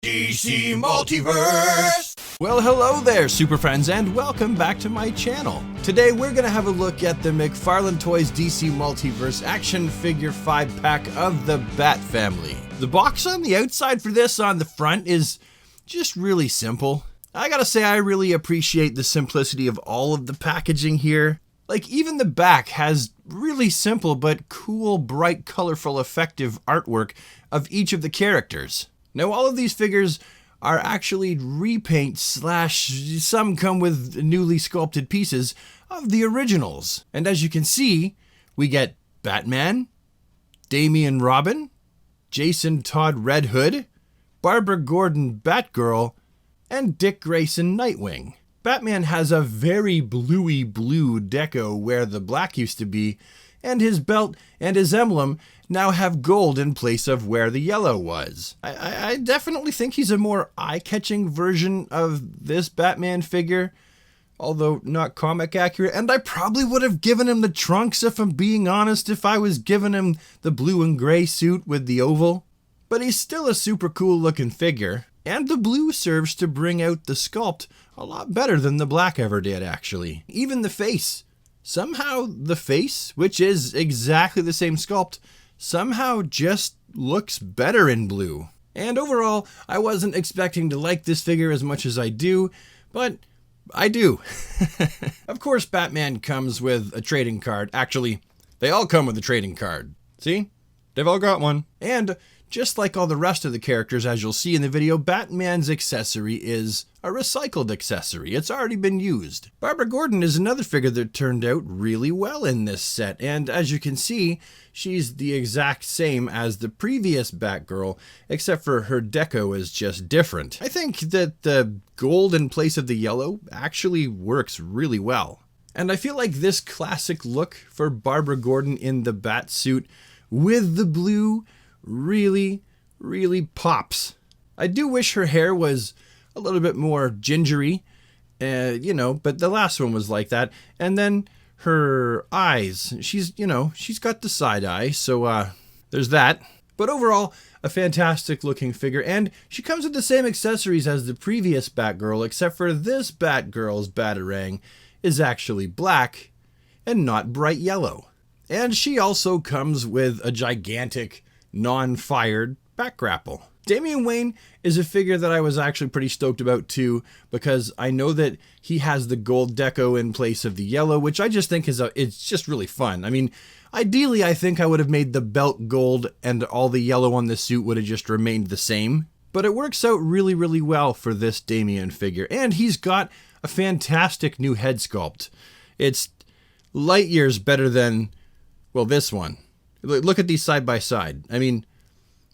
DC Multiverse! Well, hello there, super friends, and welcome back to my channel. Today we're gonna have a look at the McFarlane Toys DC Multiverse action figure 5-pack of the Bat family. The box on the outside for this on the front is just really simple. I gotta say, I really appreciate the simplicity of all of the packaging here. Like, even the back has really simple but cool, bright, colorful, effective artwork of each of the characters. Now, all of these figures are actually repaint / some come with newly sculpted pieces of the originals. And as you can see, we get Batman, Damian Robin, Jason Todd Red Hood, Barbara Gordon Batgirl, and Dick Grayson Nightwing. Batman has a very bluey blue deco where the black used to be, and his belt and his emblem now have gold in place of where the yellow was. I definitely think he's a more eye-catching version of this Batman figure, although not comic accurate, and I probably would have given him the trunks, if I'm being honest, if I was giving him the blue and gray suit with the oval. But he's still a super cool looking figure, and the blue serves to bring out the sculpt a lot better than the black ever did, actually. Even the face. Somehow the face, which is exactly the same sculpt, somehow just looks better in blue. And overall, I wasn't expecting to like this figure as much as I do, but I do. Of course, Batman comes with a trading card. Actually, they all come with a trading card. See? They've all got one. And just like all the rest of the characters, as you'll see in the video, Batman's accessory is a recycled accessory. It's already been used. Barbara Gordon is another figure that turned out really well in this set, and as you can see, she's the exact same as the previous Batgirl, except for her deco is just different. I think that the gold in place of the yellow actually works really well. And I feel like this classic look for Barbara Gordon in the bat suit with the blue really pops. I do wish her hair was a little bit more gingery, but the last one was like that. And then her eyes, she's got the side eye, so there's that. But overall, a fantastic looking figure, and she comes with the same accessories as the previous Batgirl, except for this Batgirl's Batarang is actually black and not bright yellow. And she also comes with a gigantic non-fired back grapple. Damian Wayne is a figure that I was actually pretty stoked about too, because I know that he has the gold deco in place of the yellow, which I just think it's just really fun. I mean, ideally I think I would have made the belt gold and all the yellow on the suit would have just remained the same. But it works out really well for this Damian figure, and he's got a fantastic new head sculpt. It's light years better than, well, this one. Look at these side by side. I mean,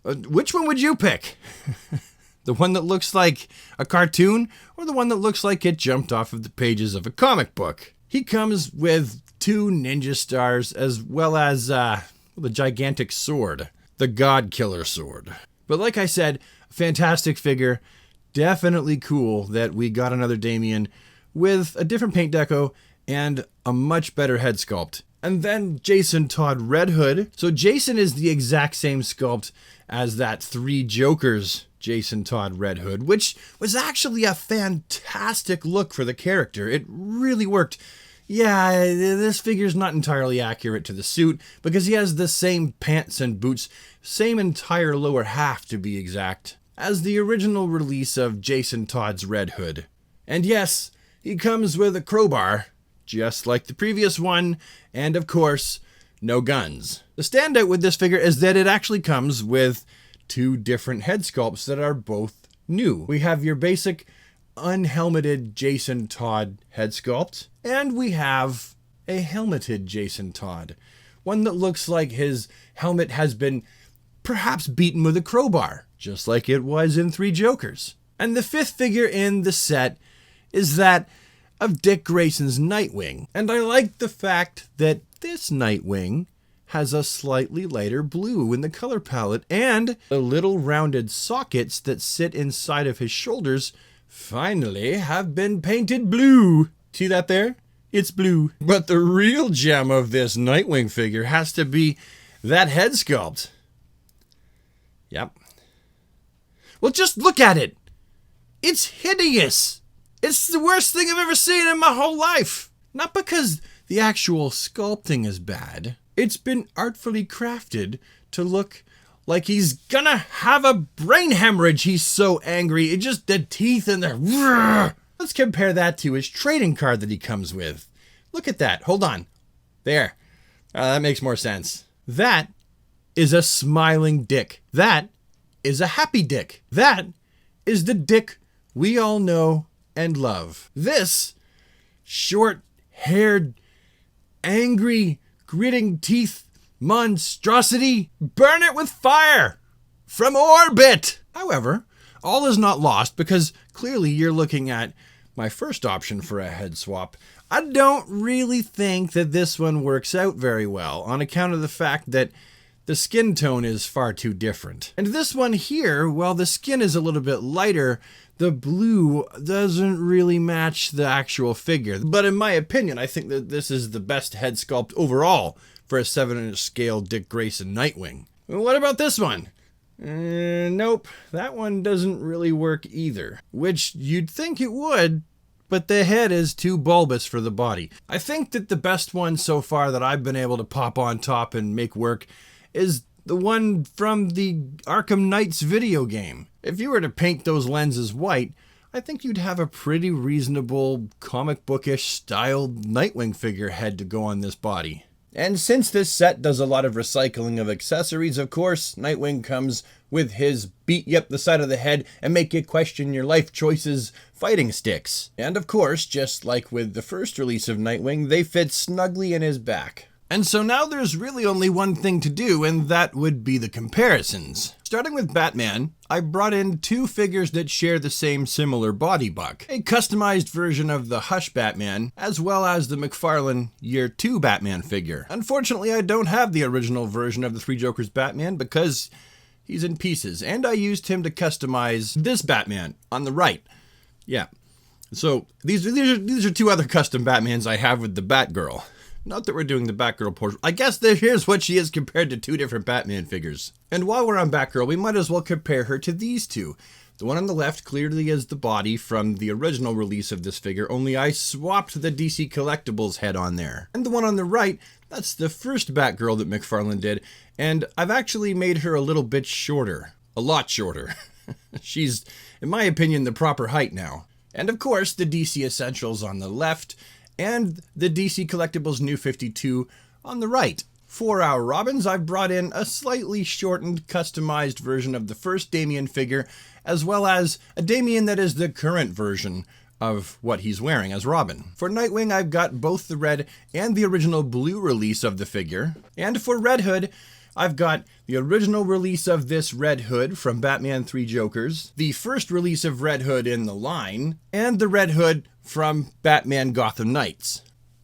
which one would you pick? The one that looks like a cartoon, or the one that looks like it jumped off of the pages of a comic book? He comes with 2 ninja stars as well as the gigantic sword, the God Killer sword. But like I said, a fantastic figure. Definitely cool that we got another Damian with a different paint deco and a much better head sculpt. And then Jason Todd Red Hood. So Jason is the exact same sculpt as that 3 Jokers Jason Todd Red Hood, which was actually a fantastic look for the character. It really worked. Yeah, this figure's not entirely accurate to the suit because he has the same pants and boots, same entire lower half to be exact, as the original release of Jason Todd's Red Hood. And yes, he comes with a crowbar, just like the previous one, and of course, no guns. The standout with this figure is that it actually comes with 2 different head sculpts that are both new. We have your basic unhelmeted Jason Todd head sculpt, and we have a helmeted Jason Todd. One that looks like his helmet has been perhaps beaten with a crowbar, just like it was in 3 Jokers. And the 5th figure in the set is that of Dick Grayson's Nightwing. And I like the fact that this Nightwing has a slightly lighter blue in the color palette, and the little rounded sockets that sit inside of his shoulders finally have been painted blue. See that there? It's blue. But the real gem of this Nightwing figure has to be that head sculpt. Yep. Well, just look at it. It's hideous. It's the worst thing I've ever seen in my whole life. Not because the actual sculpting is bad. It's been artfully crafted to look like he's gonna have a brain hemorrhage. He's so angry. It just, the teeth and the... Let's compare that to his trading card that he comes with. Look at that. Hold on. There. That makes more sense. That is a smiling dick. That is a happy dick. That is the dick we all know and love. This short-haired, angry, gritting teeth monstrosity, burn it with fire from orbit. However, all is not lost, because clearly you're looking at my first option for a head swap. I don't really think that this one works out very well on account of the fact that the skin tone is far too different. And this one here, while the skin is a little bit lighter, the blue doesn't really match the actual figure. But in my opinion, I think that this is the best head sculpt overall for a 7-inch scale Dick Grayson Nightwing. What about this one? Nope, that one doesn't really work either. Which you'd think it would, but the head is too bulbous for the body. I think that the best one so far that I've been able to pop on top and make work is the one from the Arkham Knights video game. If you were to paint those lenses white, I think you'd have a pretty reasonable comic bookish styled Nightwing figure head to go on this body. And since this set does a lot of recycling of accessories, of course, Nightwing comes with his beat you up the side of the head and make you question your life choices fighting sticks. And of course, just like with the first release of Nightwing, they fit snugly in his back. And so now there's really only one thing to do, and that would be the comparisons. Starting with Batman, I brought in two figures that share the same similar body buck. A customized version of the Hush Batman, as well as the McFarlane Year 2 Batman figure. Unfortunately, I don't have the original version of the Three Jokers Batman because he's in pieces, and I used him to customize this Batman on the right. Yeah. So these are two other custom Batmans I have with the Batgirl. Not that we're doing the Batgirl portrait. I guess here's what she is compared to two different Batman figures. And while we're on Batgirl, we might as well compare her to these two. The one on the left clearly is the body from the original release of this figure, only I swapped the DC Collectibles head on there. And the one on the right, that's the first Batgirl that McFarlane did, and I've actually made her a little bit shorter. A lot shorter. She's, in my opinion, the proper height now. And of course, the DC Essentials on the left, and the DC Collectibles New 52 on the right. For our Robins, I've brought in a slightly shortened, customized version of the first Damian figure, as well as a Damian that is the current version of what he's wearing as Robin. For Nightwing, I've got both the red and the original blue release of the figure. And for Red Hood, I've got the original release of this Red Hood from Batman 3 Jokers, the first release of Red Hood in the line, and the Red Hood from Batman Gotham Knights.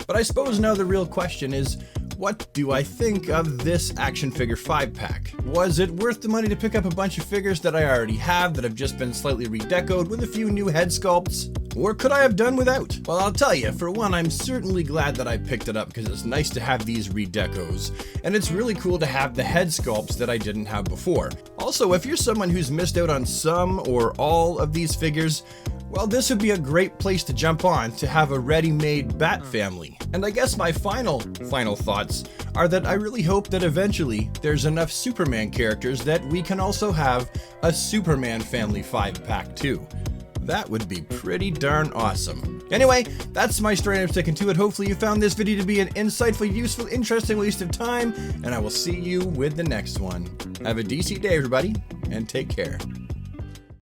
But I suppose now the real question is, what do I think of this action figure 5-pack? Was it worth the money to pick up a bunch of figures that I already have that have just been slightly redecoed with a few new head sculpts? Or could I have done without? Well, I'll tell you, for one, I'm certainly glad that I picked it up because it's nice to have these redecos, and it's really cool to have the head sculpts that I didn't have before. Also, if you're someone who's missed out on some or all of these figures, well, this would be a great place to jump on to have a ready-made Bat family. And I guess my final thoughts are that I really hope that eventually there's enough Superman characters that we can also have a Superman family 5-pack too. That would be pretty darn awesome. Anyway, that's my story and I'm sticking to it. Hopefully you found this video to be an insightful, useful, interesting waste of time, and I will see you with the next one. Have a DC day, everybody, and take care.